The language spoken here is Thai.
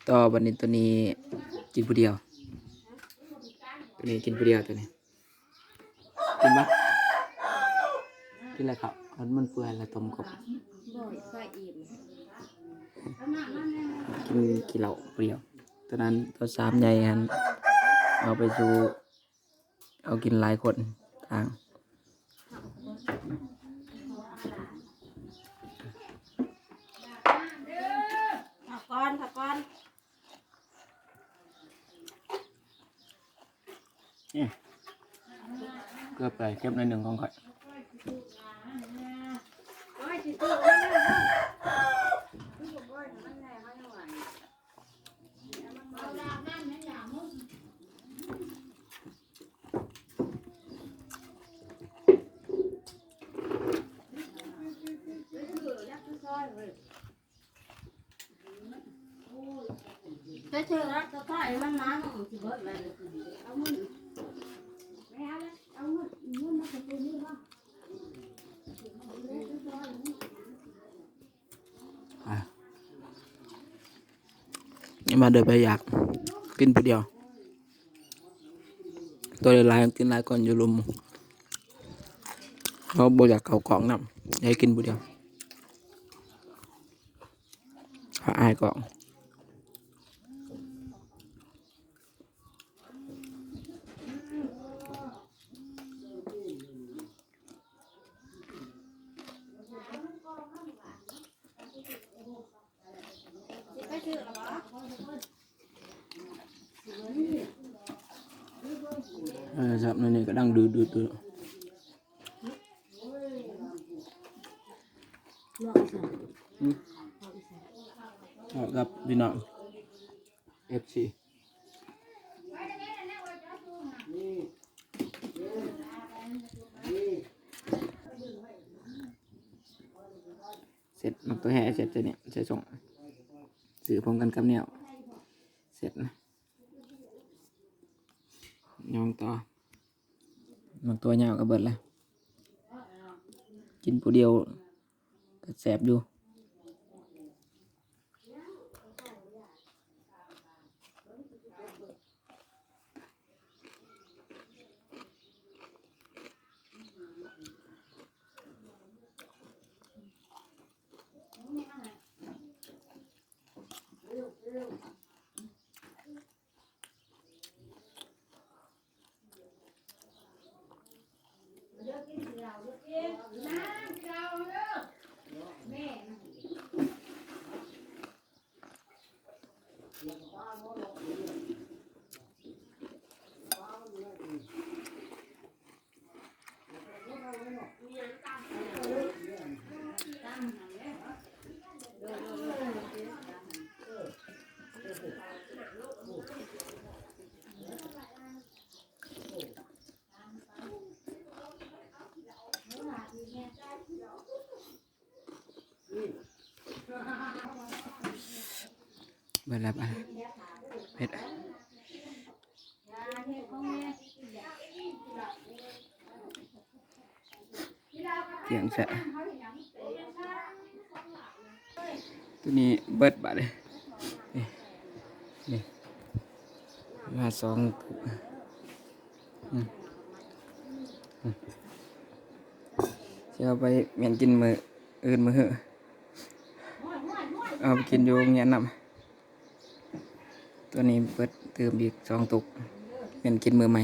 ต่อวันนี้ตัวนี้กินผู้เดียวตัวนี้กินผู้เดียวตัวนี้กินปะกินอะไรครับมันเปื่อยแล้วต้มกบกินเหล้าผู้เดียวตัวนั้นตัวสามใหญ่ฮันเอาไปสู่เอากินหลายคนทางถักก้อนเกือบไปเก็บในหนึ่งของข่อยจะเชื่อรักจะต่อยมันน้ำของสิเบิดเลยเอามือไม่เอาเลยเอามือมาเป็นตัวนี้ว่านี่มาเดินไปอยากกินผู้เดียวตัวลายกินลายก่อนอยู่ลุมเขาบอยากเก่ากล่องน้ำให้กินผู้เดียวหาอายกล่องจับนี่ก็ดังดืดกับพี่น้อง FC เสร็จมันตัวแห่เสร็จเนี่ยใส่ส่งสื่อพร้อมกันกับเนี่ยเสร็จนะยองต่อมันตัวยาวกับเบิดแล้วกินผู้เดียวก็แสบอยู่เบิดแล้วไปเผ็ดเสียงแสะตัวนี้เบิดบาดเลยนี่มาสองจะเอาไปเมียนกินมืออื่นมือเอาไปกินอยู่เงี้ยนำตัวนี้เบิดเติมอีก2 ตุกเมียนกินมือใหม่